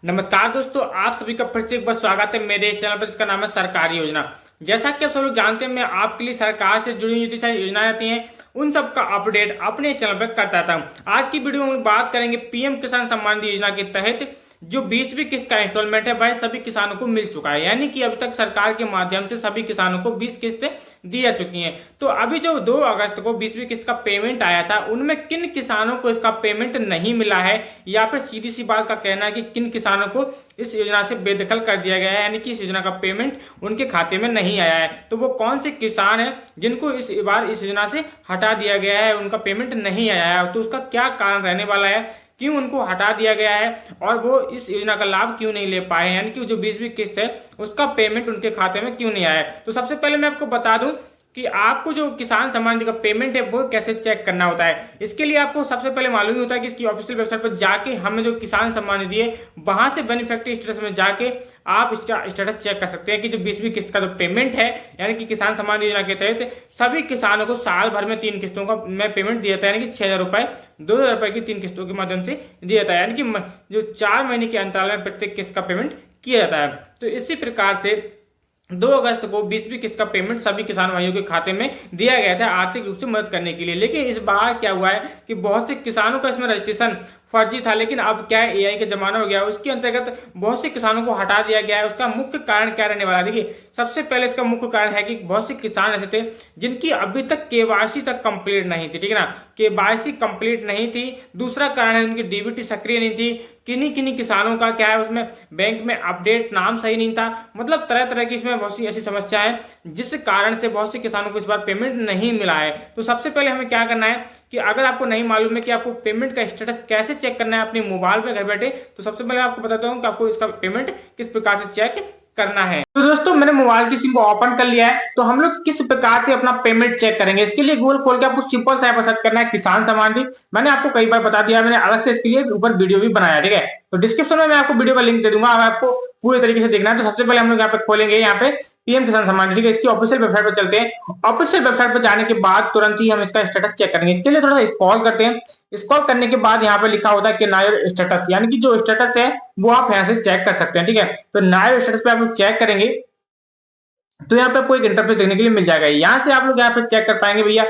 नमस्कार दोस्तों, आप सभी का फिर से एक बार स्वागत है मेरे चैनल पर जिसका नाम है सरकारी योजना। जैसा कि आप सब लोग जानते हैं, मैं आपके लिए सरकार से जुड़ी हुई जितनी सारी योजनाएं आती हैं उन सब का अपडेट अपने चैनल पर करता था। आज की वीडियो में हम बात करेंगे पीएम किसान सम्मान निधि योजना के तहत जो 20वीं किस्त का इंस्टॉलमेंट है भाई सभी किसानों को मिल चुका है। यानी कि अभी तक सरकार के माध्यम से सभी किसानों को 20 किस्तें दी जा चुकी हैं। तो अभी जो 2 अगस्त को 20वीं किस्त का पेमेंट आया था, उनमें किन किसानों को इसका पेमेंट नहीं मिला है, या फिर सीधी सी बात का कहना है कि किन किसानों को इस योजना से बेदखल कर दिया गया है, यानी कि इस योजना का पेमेंट उनके खाते में नहीं आया है। तो वो कौन से किसान हैं जिनको इस बार इस योजना से हटा दिया गया है, उनका पेमेंट नहीं आया है, तो उसका क्या कारण रहने वाला है, क्यों उनको हटा दिया गया है और वो इस योजना का लाभ क्यों नहीं ले पाए, यानी कि जो 20वीं किस्त है उसका पेमेंट उनके खाते में क्यों नहीं आया है। तो सबसे पहले मैं आपको बता दूं कि आपको जो किसान सम्मान निधि का पेमेंट है वो कैसे चेक करना होता है। इसके लिए आपको सबसे पहले मालूम ही होता है कि इसकी ऑफिशियल वेबसाइट पर जाके हमें जो किसान सम्मान निधि है वहां से बेनिफिशियरी स्टेटस में जाके आप इसका स्टेटस चेक कर सकते हैं कि जो 20वीं किस्त का जो पेमेंट है, यानी कि किसान सम्मान योजना के तहत सभी किसानों को साल भर में 3 किस्तों का में पेमेंट दिया जाता है, यानी कि 6,000 रुपए 2,000 रुपए की 3 किस्तों के माध्यम से दिया जाता है, यानी कि जो 4 महीने के अंतराल में प्रत्येक किस्त का पेमेंट किया जाता है। तो इसी प्रकार से 2 अगस्त को 20वीं किस्त का पेमेंट सभी किसान भाइयों के खाते में दिया गया था आर्थिक रूप से मदद करने के लिए। लेकिन इस बार क्या हुआ है कि बहुत से किसानों का इसमें रजिस्ट्रेशन फर्जी था, लेकिन अब क्या है एआई का जमाना हो गया, उसके अंतर्गत बहुत से किसानों को हटा दिया गया है। उसका मुख्य कारण क्या रहने वाला है, देखिए सबसे पहले इसका मुख्य कारण है कि बहुत से किसान ऐसे थे जिनकी अभी तक केवाईसी तक कंप्लीट नहीं थी, ठीक है ना, केवाईसी कंप्लीट नहीं थी। दूसरा कारण है उनकी डीबीटी सक्रिय नहीं थी। किन्हीं किन्हीं किसानों का क्या है, उसमें बैंक में अपडेट नाम सही नहीं था। मतलब तरह तरह की इसमें बहुत सी ऐसी समस्या है जिस कारण से बहुत से किसानों को इस बार पेमेंट नहीं मिला है। तो सबसे पहले हमें क्या करना है कि अगर आपको नहीं मालूम है कि आपको पेमेंट का स्टेटस कैसे चेक करना है अपने मोबाइल पे घर बैठे, तो सबसे पहले आपको बताता हूं कि आपको इसका पेमेंट किस प्रकार से चेक करना है। तो दोस्तों मैंने मोबाइल की सिम को ओपन कर लिया है, तो हम लोग किस प्रकार से अपना पेमेंट चेक करेंगे। इसके लिए गूगल खोल के आपको सिंपल सा ऐप सर्च करना है किसान सम्मान निधि। मैंने आपको कई बार बता दिया, मैंने अलग से इसके लिए ऊपर वीडियो भी बनाया, ठीक है। तो डिस्क्रिप्शन में मैं आपको वीडियो का लिंक दे दूंगा, अगर आपको पूरे तरीके से देखना है। तो सबसे पहले हम लोग यहाँ पे खोलेंगे, यहाँ पे पीएम किसान सम्मान निधि, इसकी ऑफिशियल वेबसाइट पर चलते हैं। ऑफिशियल वेबसाइट पर जाने के बाद तुरंत ही हम इसका स्टेटस चेक करेंगे। इसके लिए थोड़ा स्क्रॉल करते हैं। स्क्रॉल करने के बाद यहाँ पे लिखा होता है कि नायर स्टेटस, यानी कि जो स्टेटस है वो आप यहाँ से चेक कर सकते हैं, ठीक है। तो नायर स्टेटस पे आप लोग चेक करेंगे तो यहाँ पे आपको एक इंटरफेस देखने के लिए मिल जाएगा। यहाँ से आप लोग यहाँ पे चेक कर पाएंगे भैया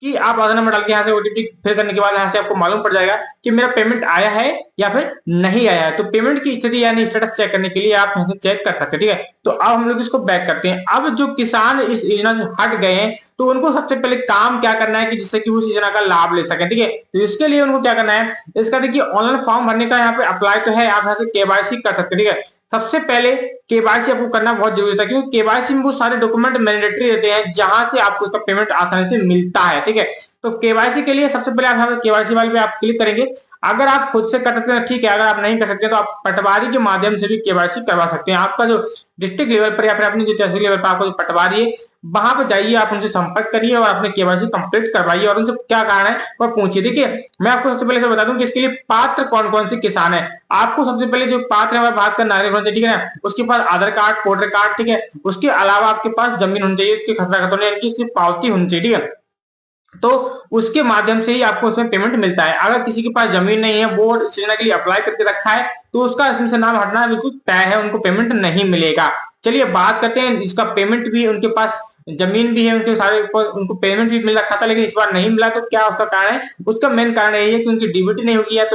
कि आप आधार नंबर डाल के यहाँ से ओटीपी फिल करने के बाद यहाँ से आपको मालूम पड़ जाएगा कि मेरा पेमेंट आया है या फिर नहीं आया है। तो पेमेंट की स्थिति यानी स्टेटस चेक करने के लिए आप यहाँ से चेक कर सकते हैं, ठीक है। तो अब हम लोग इसको बैक करते हैं। अब जो किसान इस योजना से हट गए हैं तो उनको सबसे पहले काम क्या करना है कि जिससे कि वो इस योजना का लाभ ले सके, ठीक है। तो इसके लिए उनको क्या करना है, इसका देखिए ऑनलाइन फॉर्म भरने का यहाँ पे अप्लाई तो है, आप यहाँ से केवाईसी कर सकते हैं, ठीक है। सबसे पहले केवाईसी आपको करना बहुत जरूरी है, क्योंकि केवाईसी में वो सारे डॉक्यूमेंट मैंडेटरी रहते हैं जहां से आपको इसका पेमेंट आसानी से मिलता है, ठीक है। तो केवाईसी के लिए सबसे पहले आप केवाईसी वाले पे आप क्लिक करेंगे। अगर आप खुद से कर सकते हैं ठीक है, अगर आप नहीं कर सकते तो आप पटवारी के माध्यम से भी केवाईसी करवा सकते हैं। आपका जो डिस्ट्रिक्ट लेवल पर या फिर अपनी जो तहसील लेवल पर आपको जो पटवारी है वहां पर जाइए, आप उनसे संपर्क करिए और अपने केवाईसी कंप्लीट करवाइए और उनसे क्या कारण है वो पूछिए। देखिए मैं आपको सबसे पहले बता दूं कि इसके लिए पात्र कौन कौन से किसान है। आपको सबसे पहले जो पात्र है भारत का नागरिक होना चाहिए, ठीक है ना। उसके पास आधार कार्ड, वोटर कार्ड, ठीक है। उसके अलावा आपके पास जमीन होनी चाहिए, उसकी खतरा खतौनी यानी कि उसकी पावती होनी चाहिए, ठीक है। तो उसके माध्यम से ही आपको उसमें पेमेंट मिलता है। अगर किसी के पास जमीन नहीं है, वो इस योजना के लिए अप्लाई करके रखा है, तो उसका इसमें से नाम हटना बिल्कुल तय है, उनको पेमेंट नहीं मिलेगा। चलिए बात करते हैं इसका पेमेंट भी, उनके पास जमीन भी है, उनके सारे उनको पेमेंट भी मिल रखा था लेकिन इस बार नहीं मिला। तो क्या उसका कारण है, उसका मेन कारण यही है कि उनकी डीबीटी नहीं होगी या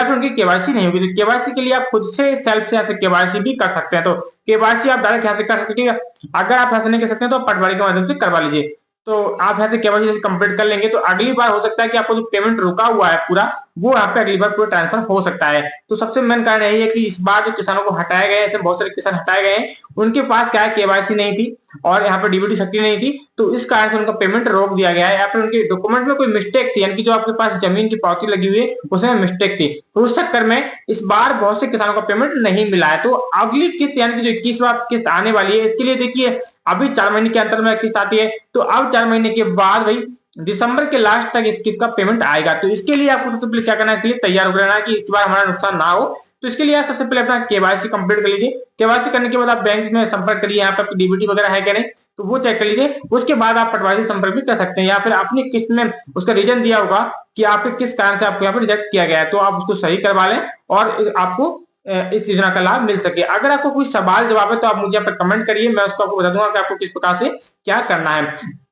फिर उनकी केवाईसी नहीं होगी। तो केवाईसी के लिए आप खुद से सेल्फ से यहाँ से केवाईसी भी कर सकते हैं। तो केवाईसी आप डायरेक्ट यहाँ से कर सकते हैं, ठीक है। अगर आप यहाँ से नहीं कर सकते हैं तो पटवारी के माध्यम से करवा लीजिए। तो आप यहाँ से केवाईसी कंप्लीट कर लेंगे तो अगली बार हो सकता है कि आपको जो पेमेंट रुका हुआ है पूरा, वो यहाँ पे अगली बार पूरा ट्रांसफर हो सकता है। तो सबसे मेन कारण यही है कि इस बार जो किसानों को हटाए गए, ऐसे बहुत सारे किसान हटाए गए हैं, उनके पास क्या है केवाईसी नहीं थी और यहाँ पे डीबीटी सक्रिय नहीं थी, तो इस कारण से उनका पेमेंट रोक दिया गया है। या फिर उनके डॉक्यूमेंट में कोई मिस्टेक थी, यानी कि जो आपके पास जमीन की पावती लगी हुई है उसमें मिस्टेक थी, तो उस चक्कर में इस बार बहुत से किसानों का पेमेंट नहीं मिला है। तो अगली किस्त यानी कि जो 21वां किस्त आने वाली है, इसके लिए देखिए अभी 4 महीने के अंतर में किस्त आती है, तो अब 4 महीने के बाद भाई दिसंबर के लास्ट तक इस किस्त का पेमेंट आएगा। तो इसके लिए आपको सबसे पहले क्या करना है, इसके लिए तैयार हो रहना है कि इस बार हमारा नुकसान ना हो। तो इसके लिए आप सबसे पहले अपना केवाईसी कंप्लीट कर लीजिए। केवाईसी करने के बाद आप बैंक में संपर्क करिए, यहाँ पे डीबीटी वगैरह है क्या नहीं तो वो चेक कर लीजिए। उसके बाद आप पटवारी से संपर्क भी कर सकते हैं, या फिर अपनी किस्त में उसका रीजन दिया होगा कि आपके किस कारण से आपको यहाँ पे रिजेक्ट किया गया है, तो आप उसको सही करवा लें और आपको इस योजना का लाभ मिल सके। अगर आपको कोई सवाल जवाब है तो आप मुझे यहाँ पर कमेंट करिए, मैं उसको आपको बता दूंगा कि आपको किस प्रकार से क्या करना है।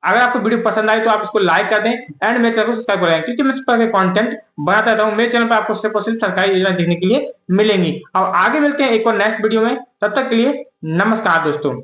अगर आपको वीडियो पसंद आई तो आप इसको लाइक कर दें एंड मेरे चैनल को सब्सक्राइब करें, क्योंकि मैं इस तरह के कंटेंट बनाता रहता हूँ। मेरे चैनल पर आपको सिर्फ और सिर्फ सरकारी योजना देखने के लिए मिलेंगी। और आगे मिलते हैं एक और नेक्स्ट वीडियो में, तब तक के लिए नमस्कार दोस्तों।